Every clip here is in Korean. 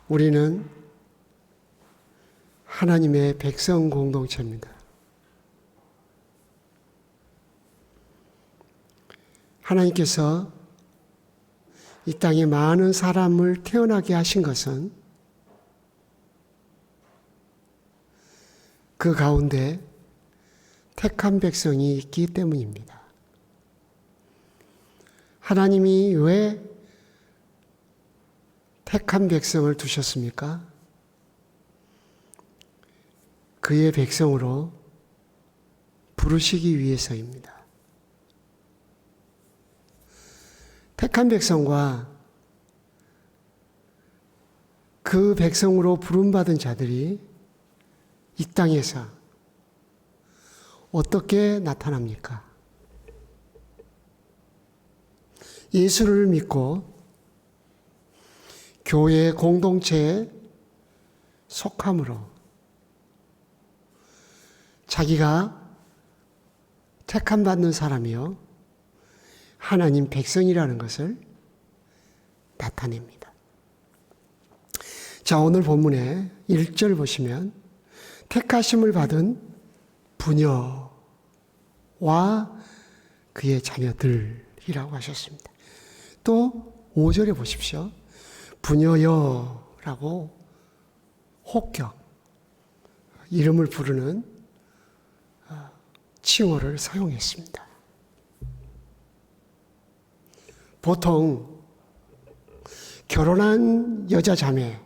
우리는 하나님의 백성 공동체입니다. 하나님께서 이 땅에 많은 사람을 태어나게 하신 것은 그 가운데 택한 백성이 있기 때문입니다. 하나님이 왜 택한 백성을 두셨습니까? 그의 백성으로 부르시기 위해서입니다. 택한 백성과 그 백성으로 부름받은 자들이 이 땅에서 어떻게 나타납니까? 예수를 믿고 교회 공동체에 속함으로 자기가 택함받는 사람이요 하나님 백성이라는 것을 나타냅니다. 자, 오늘 본문의 1절 보시면 택하심을 받은 부녀와 그의 자녀들이라고 하셨습니다. 또 5절에 보십시오. 부녀여라고 혹격, 이름을 부르는 칭호를 사용했습니다. 보통 결혼한 여자 자매,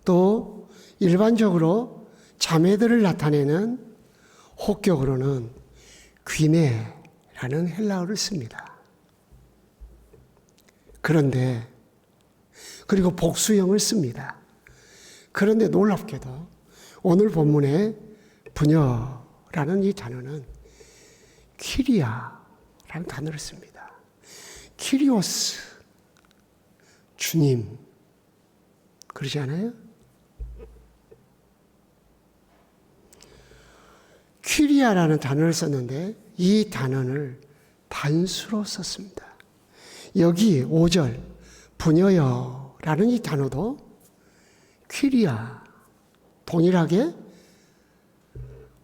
또 일반적으로 자매들을 나타내는 혹격으로는 귀네라는 헬라어를 씁니다. 그런데 그리고 복수형을 씁니다. 그런데 놀랍게도 오늘 본문에 부녀라는 이 단어는 키리아라는 단어를 씁니다. 키리오스, 주님, 그러지 않아요? 키리아라는 단어를 썼는데 이 단어를 단수로 썼습니다. 여기 5절 부녀여라는 이 단어도 키리아, 동일하게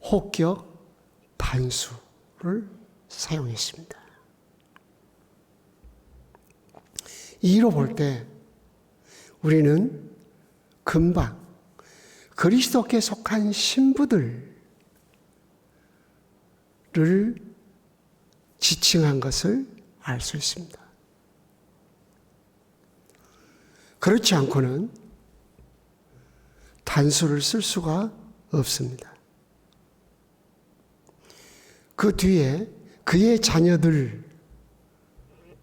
혹격 단수를 사용했습니다. 이로 볼 때 우리는 금방 그리스도께 속한 신부들을 지칭한 것을 알 수 있습니다. 그렇지 않고는 단수를 쓸 수가 없습니다. 그 뒤에 그의 자녀들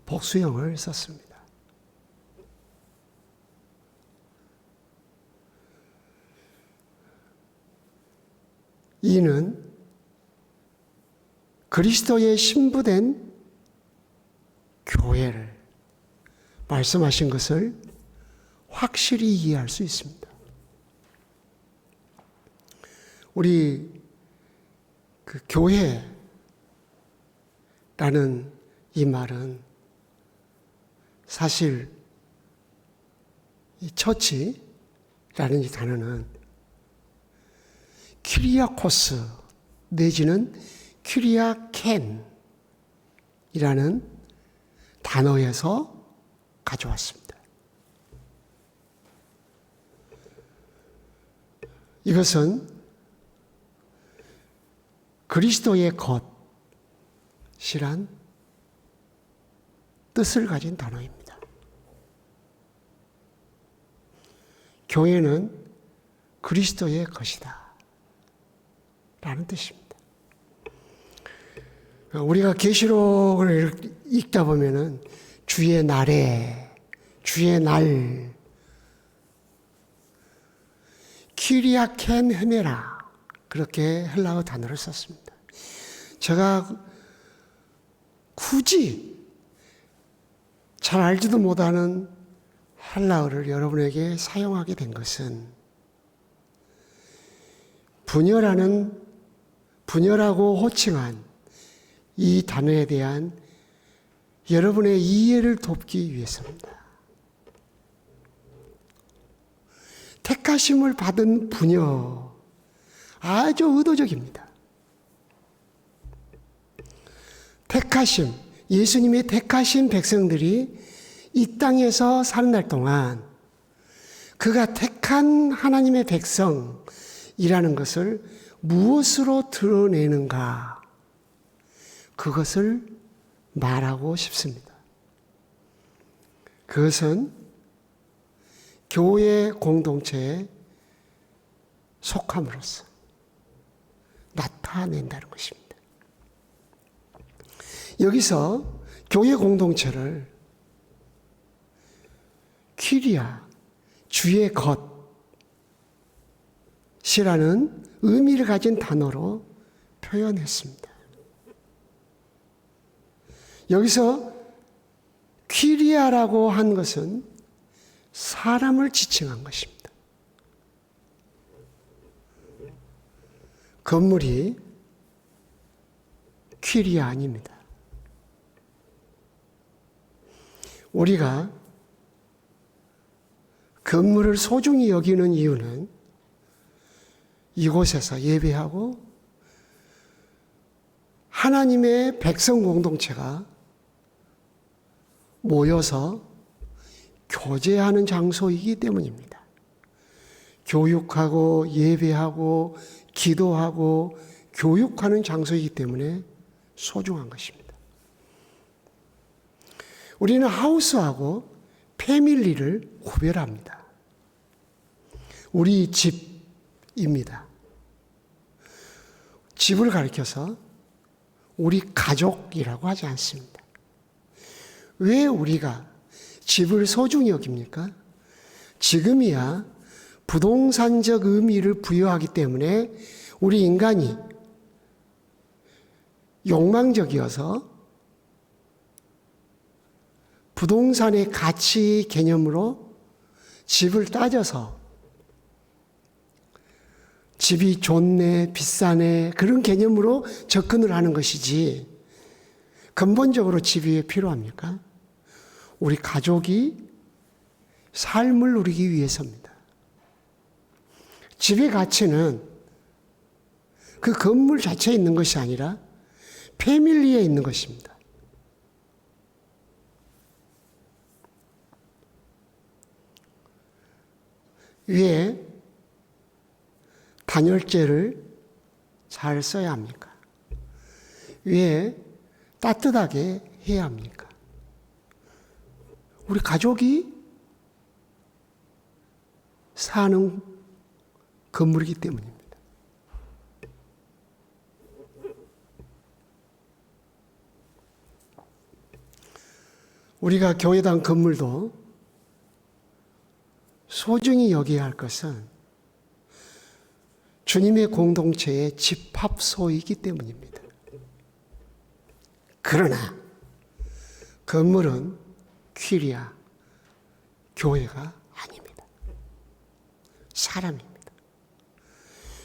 복수형을 썼습니다. 이는 그리스도의 신부된 교회를 말씀하신 것을 확실히 이해할 수 있습니다. 우리 그 교회라는 이 말은 사실 이 처치라는 이 단어는 키리아코스 내지는 키리아켄이라는 단어에서 가져왔습니다. 이것은 그리스도의 것이란 뜻을 가진 단어입니다. 교회는 그리스도의 것이다 라는 뜻입니다. 우리가 계시록을 읽다 보면은 주의 날에, 주의 날, 키리아켄 헤메라 그렇게 헬라어 단어를 썼습니다. 제가 굳이 잘 알지도 못하는 헬라어를 여러분에게 사용하게 된 것은 부녀라고 호칭한 이 단어에 대한 여러분의 이해를 돕기 위해서입니다. 택하심을 받은 부녀, 아주 의도적입니다. 택하심, 예수님의 택하신 백성들이 이 땅에서 사는 날 동안 그가 택한 하나님의 백성이라는 것을 무엇으로 드러내는가? 그것을 말하고 싶습니다. 그것은 교회 공동체에 속함으로써 나타낸다는 것입니다. 여기서 교회 공동체를 퀴리아, 주의 것이라는 의미를 가진 단어로 표현했습니다. 여기서 퀴리아라고 한 것은 사람을 지칭한 것입니다. 건물이 퀴리아 아닙니다. 우리가 건물을 소중히 여기는 이유는 이곳에서 예배하고 하나님의 백성 공동체가 모여서 교제하는 장소이기 때문입니다. 교육하고 예배하고 기도하고 교육하는 장소이기 때문에 소중한 것입니다. 우리는 하우스하고 패밀리를 구별합니다. 우리 집입니다. 집을 가리켜서 우리 가족이라고 하지 않습니다. 왜 우리가 집을 소중히 여깁니까? 지금이야 부동산적 의미를 부여하기 때문에 우리 인간이 욕망적이어서 부동산의 가치 개념으로 집을 따져서 집이 좋네, 비싸네, 그런 개념으로 접근을 하는 것이지, 근본적으로 집이 왜 필요합니까? 우리 가족이 삶을 누리기 위해서입니다. 집의 가치는 그 건물 자체에 있는 것이 아니라 패밀리에 있는 것입니다. 왜 단열재를 잘 써야 합니까? 왜 따뜻하게 해야 합니까? 우리 가족이 사는 건물이기 때문입니다. 우리가 교회당 건물도 소중히 여겨야 할 것은 주님의 공동체의 집합소이기 때문입니다. 그러나 건물은 퀴리아, 교회가 아닙니다. 사람입니다.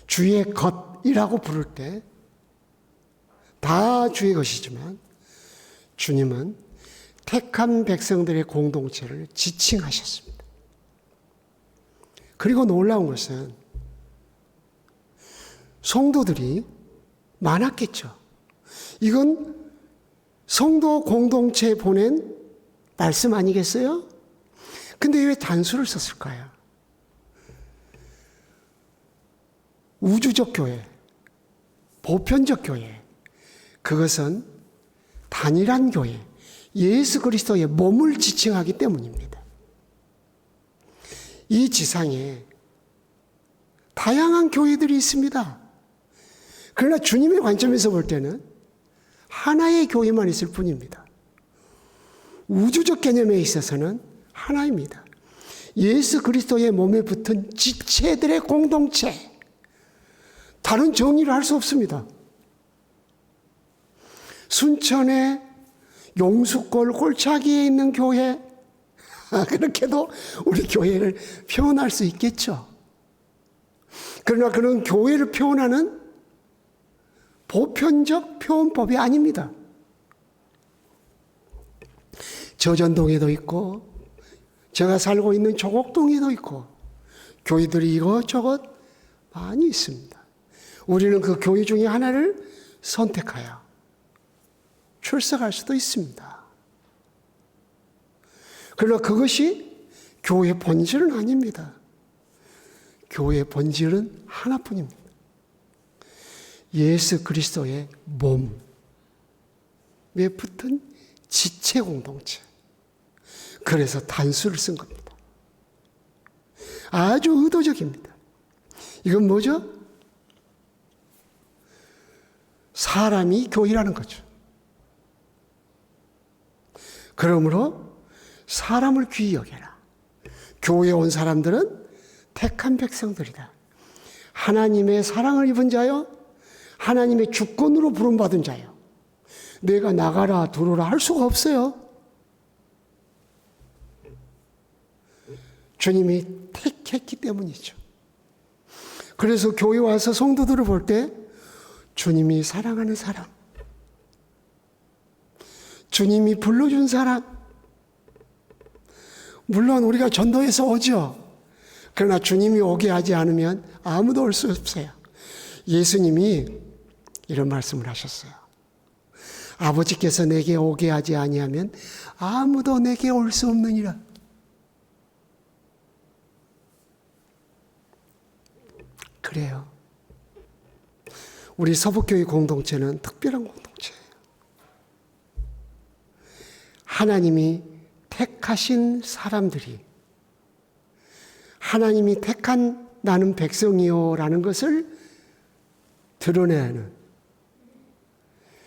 주의 것이라고 부를 때 다 주의 것이지만 주님은 택한 백성들의 공동체를 지칭하셨습니다. 그리고 놀라운 것은 성도들이 많았겠죠. 이건 성도 공동체에 보낸 말씀 아니겠어요? 근데 왜 단수를 썼을까요? 우주적 교회, 보편적 교회, 그것은 단일한 교회, 예수 그리스도의 몸을 지칭하기 때문입니다. 이 지상에 다양한 교회들이 있습니다. 그러나 주님의 관점에서 볼 때는 하나의 교회만 있을 뿐입니다. 우주적 개념에 있어서는 하나입니다. 예수 그리스도의 몸에 붙은 지체들의 공동체. 다른 정의를 할 수 없습니다. 순천의 용수골 골짜기에 있는 교회, 그렇게도 우리 교회를 표현할 수 있겠죠. 그러나 그런 교회를 표현하는 보편적 표현법이 아닙니다. 저전동에도 있고 제가 살고 있는 조곡동에도 있고 교회들이 이것저것 많이 있습니다. 우리는 그 교회 중에 하나를 선택하여 출석할 수도 있습니다. 그러나 그것이 교회의 본질은 아닙니다. 교회의 본질은 하나뿐입니다. 예수 그리스도의 몸에 붙은 지체 공동체. 그래서 단수를 쓴 겁니다. 아주 의도적입니다. 이건 뭐죠? 사람이 교회라는 거죠. 그러므로 사람을 귀히 여겨라. 교회에 온 사람들은 택한 백성들이다. 하나님의 사랑을 입은 자요, 하나님의 주권으로 부름받은 자요. 내가 나가라 들어오라 할 수가 없어요. 주님이 택했기 때문이죠. 그래서 교회 와서 성도들을 볼 때 주님이 사랑하는 사람, 주님이 불러준 사람, 물론 우리가 전도해서 오죠. 그러나 주님이 오게 하지 않으면 아무도 올 수 없어요. 예수님이 이런 말씀을 하셨어요. 아버지께서 내게 오게 하지 아니하면 아무도 내게 올 수 없느니라. 그래요. 우리 서북교회 공동체는 특별한 공동체예요. 하나님이 택하신 사람들이, 하나님이 택한 나는 백성이요 라는 것을 드러내는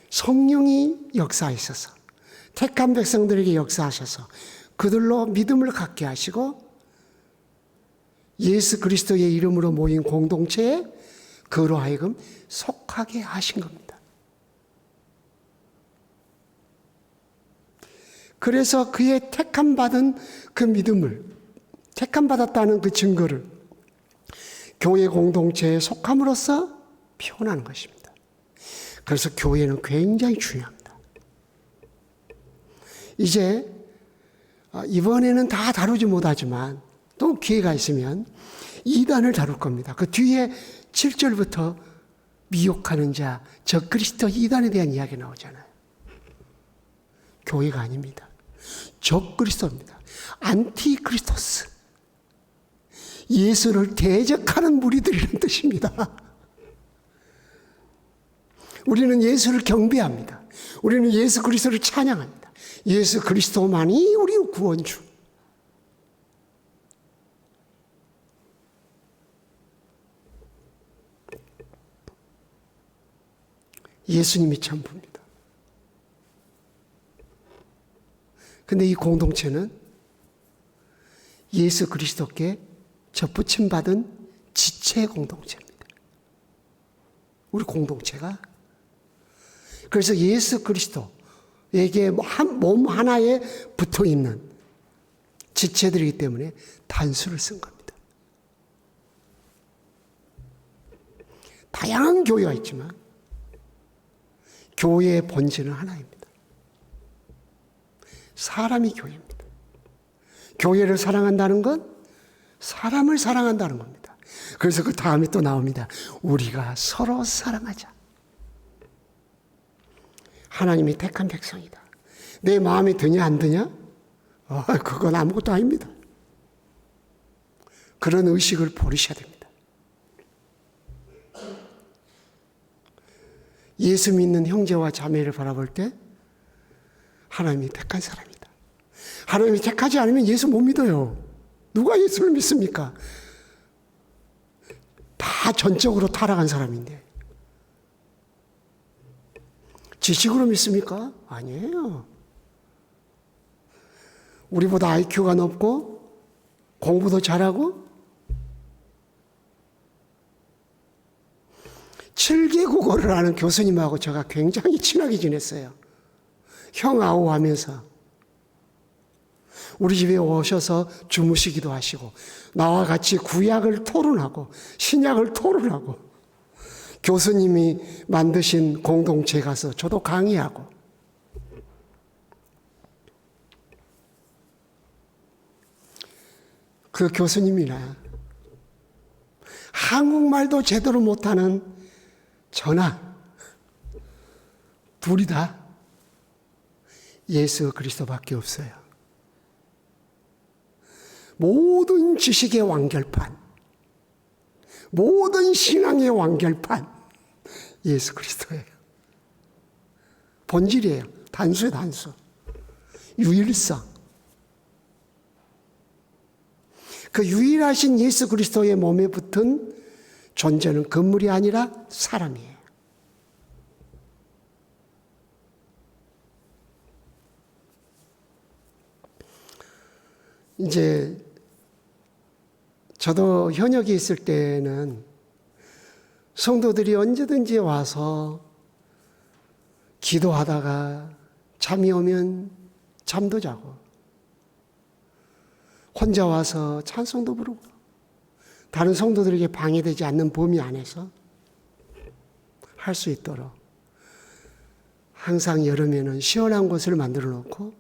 성령이 역사하셔서 택한 백성들에게 역사하셔서 그들로 믿음을 갖게 하시고 예수 그리스도의 이름으로 모인 공동체에 그로 하여금 속하게 하신 겁니다. 그래서 그의 택함받은 그 믿음을, 택함받았다는 그 증거를 교회 공동체에 속함으로써 표현하는 것입니다. 그래서 교회는 굉장히 중요합니다. 이제 이번에는 다 다루지 못하지만 또 기회가 있으면 2단을 다룰 겁니다. 그 뒤에 7절부터 미혹하는 자, 적그리스도 2단에 대한 이야기 나오잖아요. 교회가 아닙니다. 적그리스도입니다. 안티크리스토스. 예수를 대적하는 무리들이라는 뜻입니다. 우리는 예수를 경배합니다. 우리는 예수 그리스도를 찬양합니다. 예수 그리스도만이 우리 구원주. 예수님이 전부입니다. 근데 이 공동체는 예수 그리스도께 접붙임 받은 지체 공동체입니다. 우리 공동체가. 그래서 예수 그리스도에게 몸 하나에 붙어 있는 지체들이기 때문에 단수를 쓴 겁니다. 다양한 교회가 있지만 교회의 본질은 하나입니다. 사람이 교회입니다. 교회를 사랑한다는 건 사람을 사랑한다는 겁니다. 그래서 그 다음에 또 나옵니다. 우리가 서로 사랑하자. 하나님이 택한 백성이다. 내 마음에 드냐 안 드냐? 그건 아무것도 아닙니다. 그런 의식을 버리셔야 됩니다. 예수 믿는 형제와 자매를 바라볼 때 하나님이 택한 사람이다. 하나님이 택하지 않으면 예수 못 믿어요. 누가 예수를 믿습니까? 다 전적으로 타락한 사람인데. 지식으로 믿습니까? 아니에요. 우리보다 IQ가 높고 공부도 잘하고 7개 국어를 아는 교수님하고 제가 굉장히 친하게 지냈어요. 형 아우 하면서. 우리 집에 오셔서 주무시기도 하시고 나와 같이 구약을 토론하고 신약을 토론하고 교수님이 만드신 공동체 가서 저도 강의하고 그 교수님이나 한국말도 제대로 못하는 저나 둘이 다 예수 그리스도밖에 없어요. 모든 지식의 완결판, 모든 신앙의 완결판, 예수 그리스도예요. 본질이에요. 단수예요, 단수. 유일성. 그 유일하신 예수 그리스도의 몸에 붙은 존재는 건물이 아니라 사람이에요. 이제 저도 현역에 있을 때는 성도들이 언제든지 와서 기도하다가 잠이 오면 잠도 자고, 혼자 와서 찬송도 부르고, 다른 성도들에게 방해되지 않는 범위 안에서 할 수 있도록 항상 여름에는 시원한 곳을 만들어 놓고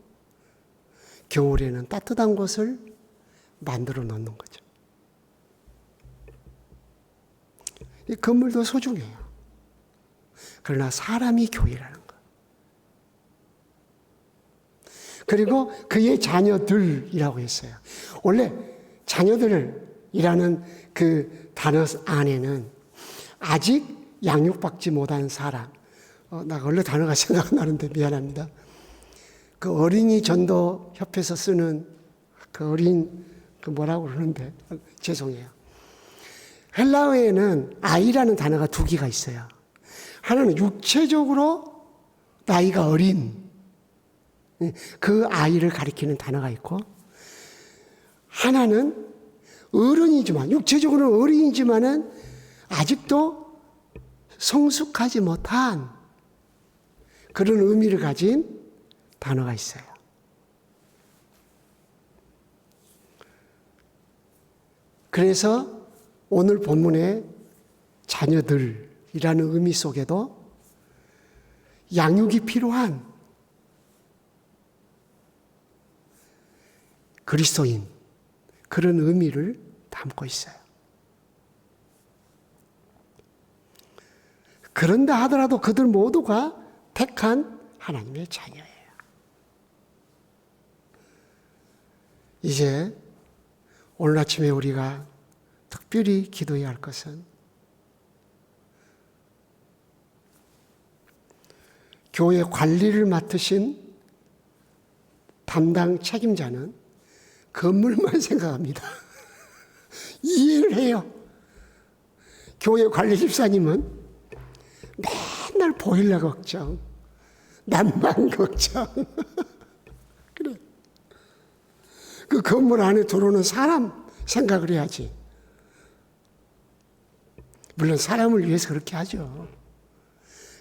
겨울에는 따뜻한 곳을 만들어 놓는 거죠. 이 건물도 소중해요. 그러나 사람이 교회라는 거. 그리고 그의 자녀들이라고 했어요. 원래 자녀들이라는 그 단어 안에는 아직 양육받지 못한 사람, 나 원래 단어가 생각나는데 미안합니다. 그 어린이 전도 협회에서 쓰는 그 어린, 그 뭐라고 그러는데, 죄송해요. 헬라어에는 아이라는 단어가 두 개가 있어요. 하나는 육체적으로 나이가 어린 그 아이를 가리키는 단어가 있고, 하나는 어른이지만, 육체적으로는 어린이지만은 아직도 성숙하지 못한 그런 의미를 가진 단어가 있어요. 그래서 오늘 본문의 자녀들이라는 의미 속에도 양육이 필요한 그리스도인, 그런 의미를 담고 있어요. 그런다 하더라도 그들 모두가 택한 하나님의 자녀예요. 이제 오늘 아침에 우리가 특별히 기도해야 할 것은 교회 관리를 맡으신 담당 책임자는 건물만 생각합니다. 이해를 해요. 교회 관리 집사님은 맨날 보일러 걱정, 난방 걱정. 그래. 그 건물 안에 들어오는 사람 생각을 해야지. 물론 사람을 위해서 그렇게 하죠.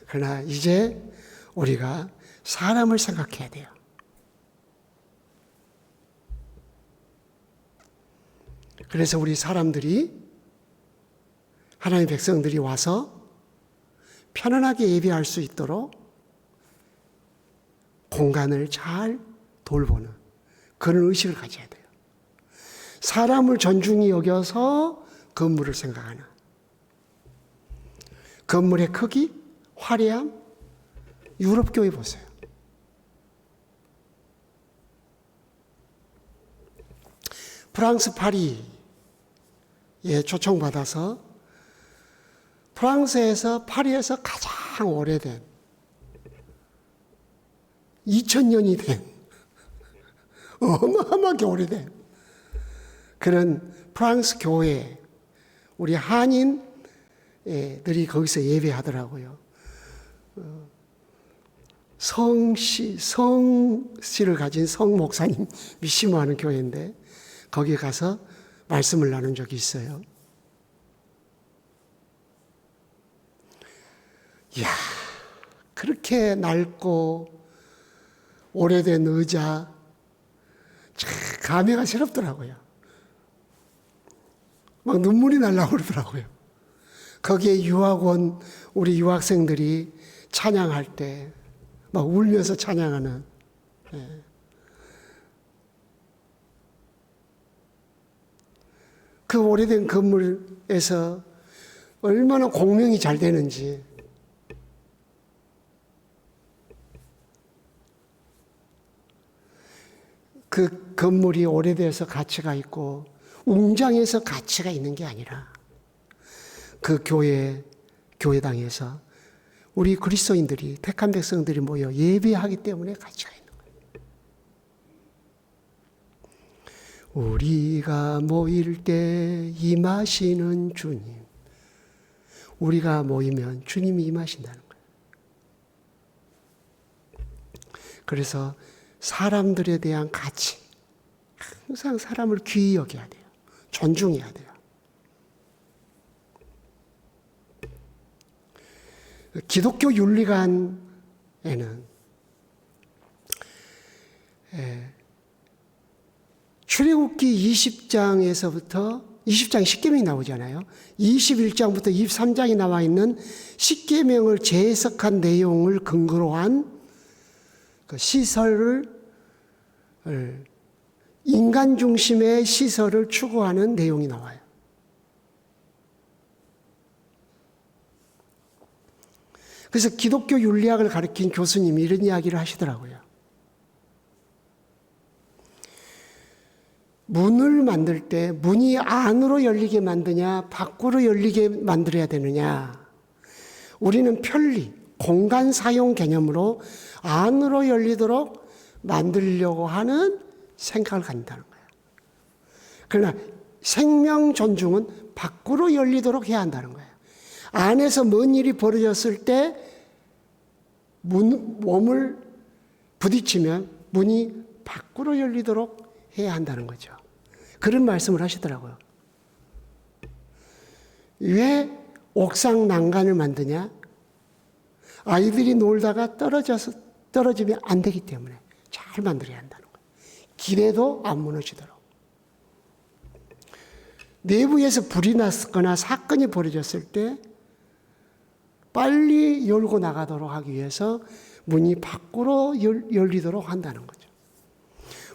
그러나 이제 우리가 사람을 생각해야 돼요. 그래서 우리 사람들이, 하나님의 백성들이 와서 편안하게 예배할 수 있도록 공간을 잘 돌보는 그런 의식을 가져야 돼요. 사람을 존중히 여겨서 건물을 생각하는, 건물의 크기, 화려함, 유럽 교회 보세요. 프랑스 파리에 초청받아서 프랑스에서, 파리에서 가장 오래된 2000년이 된 어마어마하게 오래된 그런 프랑스 교회, 우리 한인들이 거기서 예배하더라고요. 성씨를 가진 성 목사님 미시모하는 교회인데 거기 가서 말씀을 나눈 적이 있어요. 이야, 그렇게 낡고 오래된 의자, 참 감회가 새롭더라고요. 막 눈물이 날라고 그러더라고요. 거기에 유학 온 우리 유학생들이 찬양할 때 막 울면서 찬양하는. 그 오래된 건물에서 얼마나 공명이 잘 되는지. 그 건물이 오래돼서 가치가 있고 웅장해서 가치가 있는 게 아니라 그 교회당에서 우리 그리스도인들이 택한 백성들이 모여 예배하기 때문에 가치가 있는 거예요. 우리가 모일 때 임하시는 주님. 우리가 모이면 주님이 임하신다는 거예요. 그래서 사람들에 대한 가치, 항상 사람을 귀히 여겨야 돼요. 존중해야 돼요. 기독교 윤리관에는 출애굽기 20장에서부터 20장 10계명이 나오잖아요. 21장부터 23장이 나와 있는 10계명을 재해석한 내용을 근거로 한 그 시설을 인간 중심의 시설을 추구하는 내용이 나와요. 그래서 기독교 윤리학을 가르친 교수님이 이런 이야기를 하시더라고요. 문을 만들 때 문이 안으로 열리게 만드냐, 밖으로 열리게 만들어야 되느냐. 우리는 편리, 공간 사용 개념으로 안으로 열리도록 만들려고 하는 생각을 갖는다는 거예요. 그러나 생명 존중은 밖으로 열리도록 해야 한다는 거예요. 안에서 뭔 일이 벌어졌을 때 몸을 부딪히면 문이 밖으로 열리도록 해야 한다는 거죠. 그런 말씀을 하시더라고요. 왜 옥상 난간을 만드냐? 아이들이 놀다가 떨어지면 안 되기 때문에 잘 만들어야 한다는 거예요. 길에도 안 무너지도록. 내부에서 불이 났거나 사건이 벌어졌을 때 빨리 열고 나가도록 하기 위해서 문이 밖으로 열리도록 한다는 거죠.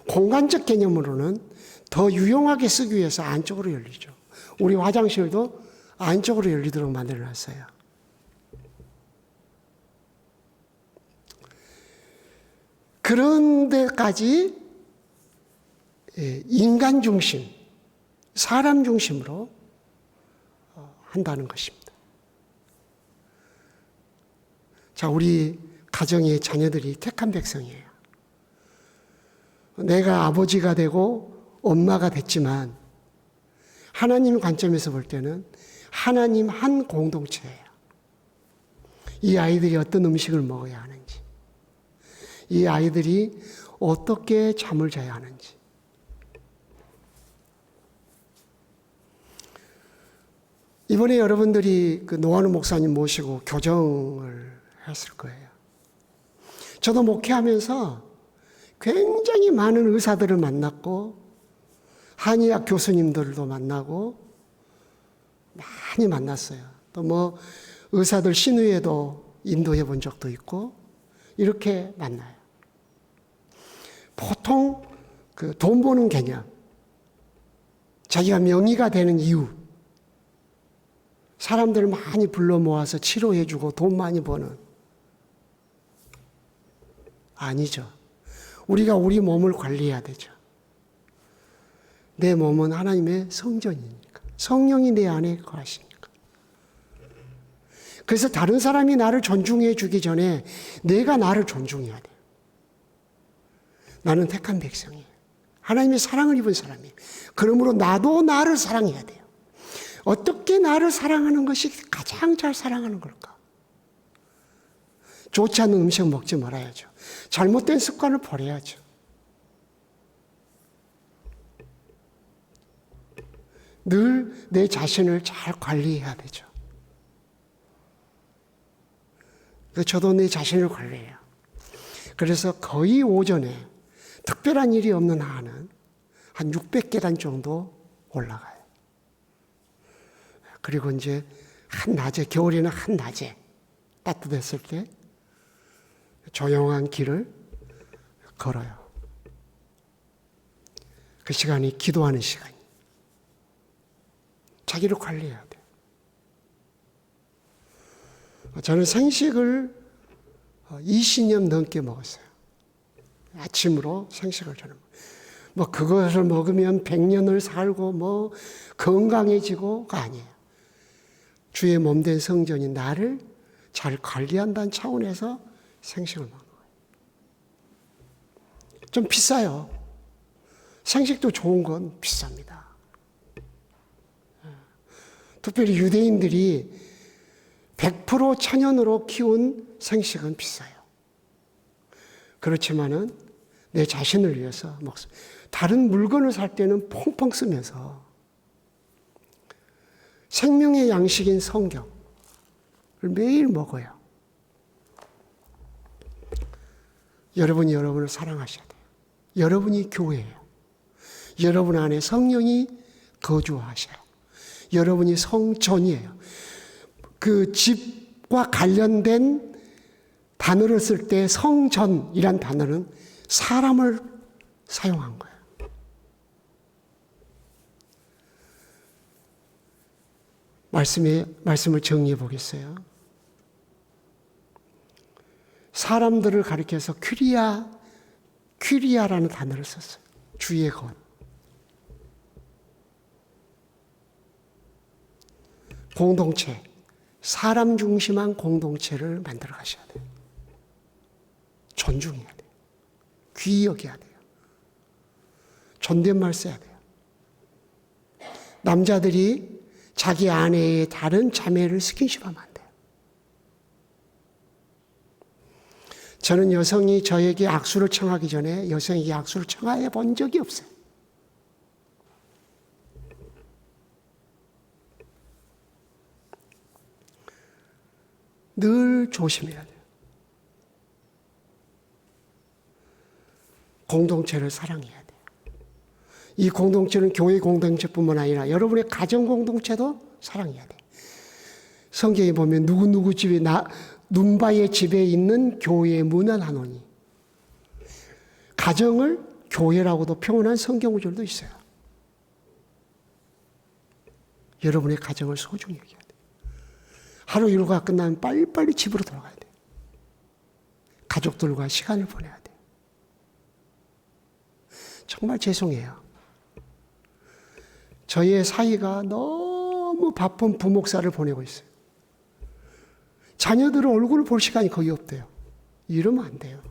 공간적 개념으로는 더 유용하게 쓰기 위해서 안쪽으로 열리죠. 우리 화장실도 안쪽으로 열리도록 만들어놨어요. 그런 데까지 인간 중심, 사람 중심으로 한다는 것입니다. 자, 우리 가정의 자녀들이 택한 백성이에요. 내가 아버지가 되고 엄마가 됐지만 하나님 관점에서 볼 때는 하나님 한 공동체예요. 이 아이들이 어떤 음식을 먹어야 하는지, 이 아이들이 어떻게 잠을 자야 하는지. 이번에 여러분들이 그 노한우 목사님 모시고 교정을 했을 거예요. 저도 목회하면서 굉장히 많은 의사들을 만났고 한의학 교수님들도 만나고 많이 만났어요. 또 뭐 의사들 신의회도 인도해 본 적도 있고 이렇게 만나요. 보통 그 돈 버는 개념, 자기가 명의가 되는 이유, 사람들을 많이 불러 모아서 치료해주고 돈 많이 버는, 아니죠. 우리가 우리 몸을 관리해야 되죠. 내 몸은 하나님의 성전이니까. 성령이 내 안에 거하시니까. 그래서 다른 사람이 나를 존중해 주기 전에 내가 나를 존중해야 돼요. 나는 택한 백성이에요. 하나님의 사랑을 입은 사람이에요. 그러므로 나도 나를 사랑해야 돼요. 어떻게 나를 사랑하는 것이 가장 잘 사랑하는 걸까? 좋지 않은 음식 먹지 말아야죠. 잘못된 습관을 버려야죠. 늘 내 자신을 잘 관리해야 되죠. 저도 내 자신을 관리해요. 그래서 거의 오전에 특별한 일이 없는 한은 한 600계단 정도 올라가요. 그리고 이제 한낮에, 겨울에는 한낮에 따뜻했을 때 조용한 길을 걸어요. 그 시간이 기도하는 시간이에요. 자기를 관리해야 돼. 저는 생식을 20년 넘게 먹었어요. 아침으로 생식을 저는 그것을 먹으면 100년을 살고 건강해지고가 아니에요. 주의 몸된 성전이 나를 잘 관리한다는 차원에서 생식을 먹는 거예요. 좀 비싸요. 생식도 좋은 건 비쌉니다. 특별히 유대인들이 100% 천연으로 키운 생식은 비싸요. 그렇지만은 내 자신을 위해서 먹습니다. 다른 물건을 살 때는 펑펑 쓰면서 생명의 양식인 성경을 매일 먹어요. 여러분이 여러분을 사랑하셔야 돼요. 여러분이 교회예요. 여러분 안에 성령이 거주하셔요. 여러분이 성전이에요. 그 집과 관련된 단어를 쓸 때 성전이란 단어는 사람을 사용한 거예요. 말씀을 정리해 보겠어요. 사람들을 가리켜서 퀴리아라는 단어를 썼어요. 주의 것. 공동체, 사람 중심한 공동체를 만들어 가셔야 돼요. 존중해야 돼요. 귀히 여겨야 돼요. 존댓말 써야 돼요. 남자들이 자기 아내의 다른 자매를 스킨십하면 안 돼요. 저는 여성이 저에게 악수를 청하기 전에 여성에게 악수를 청해 본 적이 없어요. 늘 조심해야 돼요. 공동체를 사랑해야 돼요. 이 공동체는 교회 공동체뿐만 아니라 여러분의 가정 공동체도 사랑해야 돼요. 성경에 보면 누구 집에 눈바의 집에 있는 교회의 문안 하노니 가정을 교회라고도 표현한 성경 구절도 있어요. 여러분의 가정을 소중히 여겨야 돼요. 하루 일과가 끝나면 빨리빨리 집으로 돌아가야 돼요. 가족들과 시간을 보내야 돼요. 정말 죄송해요. 저의 사이가 너무 바쁜 부목사를 보내고 있어요. 자녀들의 얼굴을 볼 시간이 거의 없대요. 이러면 안 돼요.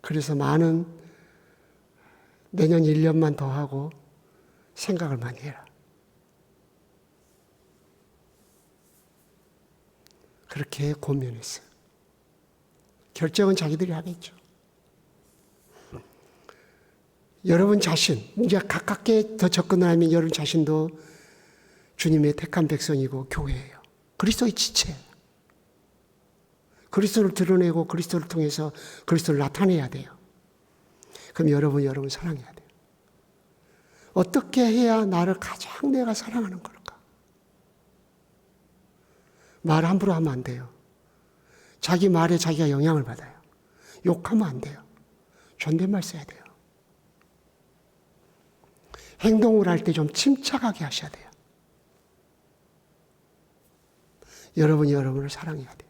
그래서 내년 1년만 더 하고 생각을 많이 해라. 그렇게 고민했어요. 결정은 자기들이 하겠죠. 여러분 자신, 이제 가깝게 더 접근하면 여러분 자신도 주님의 택한 백성이고 교회예요. 그리스도의 지체예요. 그리스도를 드러내고 그리스도를 통해서 그리스도를 나타내야 돼요. 그럼 여러분 사랑해야 돼요. 어떻게 해야 나를 가장 내가 사랑하는 걸까? 말 함부로 하면 안 돼요. 자기 말에 자기가 영향을 받아요. 욕하면 안 돼요. 존댓말 써야 돼요. 행동을 할 때 좀 침착하게 하셔야 돼요. 여러분이 여러분을 사랑해야 돼요.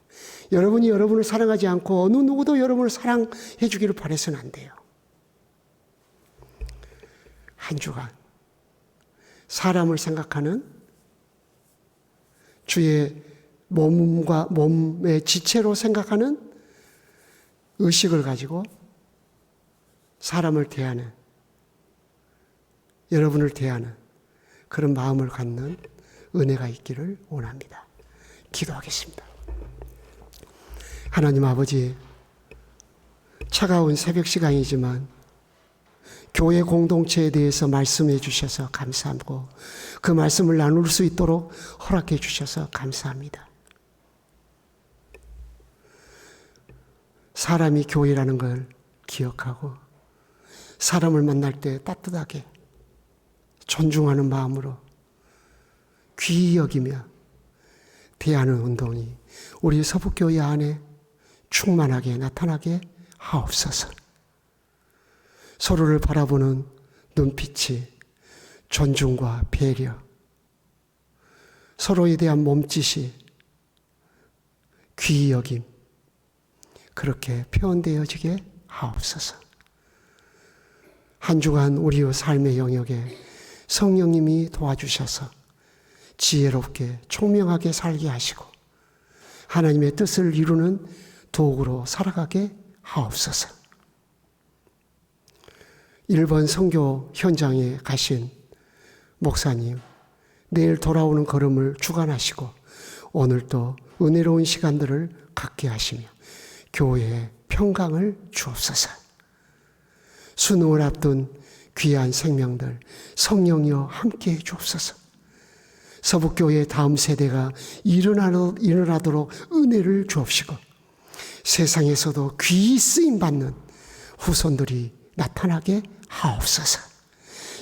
여러분이 여러분을 사랑하지 않고 어느 누구도 여러분을 사랑해 주기를 바라서는 안 돼요. 한 주간 사람을 생각하는 주의 몸의 지체로 생각하는 의식을 가지고 사람을 대하는, 여러분을 대하는 그런 마음을 갖는 은혜가 있기를 원합니다. 기도하겠습니다. 하나님 아버지, 차가운 새벽 시간이지만 교회 공동체에 대해서 말씀해 주셔서 감사하고 그 말씀을 나눌 수 있도록 허락해 주셔서 감사합니다. 사람이 교회라는 걸 기억하고 사람을 만날 때 따뜻하게 존중하는 마음으로 귀히 여기며 대하는 운동이 우리 서북교회 안에 충만하게 나타나게 하옵소서. 서로를 바라보는 눈빛이 존중과 배려, 서로에 대한 몸짓이 귀히 여김, 그렇게 표현되어지게 하옵소서. 한 주간 우리의 삶의 영역에 성령님이 도와주셔서 지혜롭게 총명하게 살게 하시고 하나님의 뜻을 이루는 도구로 살아가게 하옵소서. 일본 선교 현장에 가신 목사님, 내일 돌아오는 걸음을 주관하시고 오늘도 은혜로운 시간들을 갖게 하시며 교회에 평강을 주옵소서. 수능을 앞둔 귀한 생명들 성령이여 함께해 주옵소서. 서북교회 다음 세대가 일어나도록 은혜를 주옵시고 세상에서도 귀히 쓰임받는 후손들이 나타나게 하옵소서.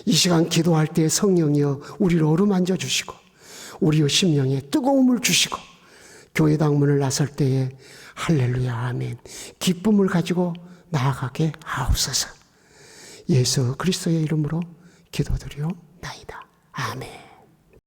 이 시간 기도할 때 성령이여 우리를 어루만져 주시고 우리의 심령에 뜨거움을 주시고 교회 당문을 나설 때에 할렐루야 아멘 기쁨을 가지고 나아가게 하옵소서. 예수 그리스도의 이름으로 기도드리옵나이다. 아멘.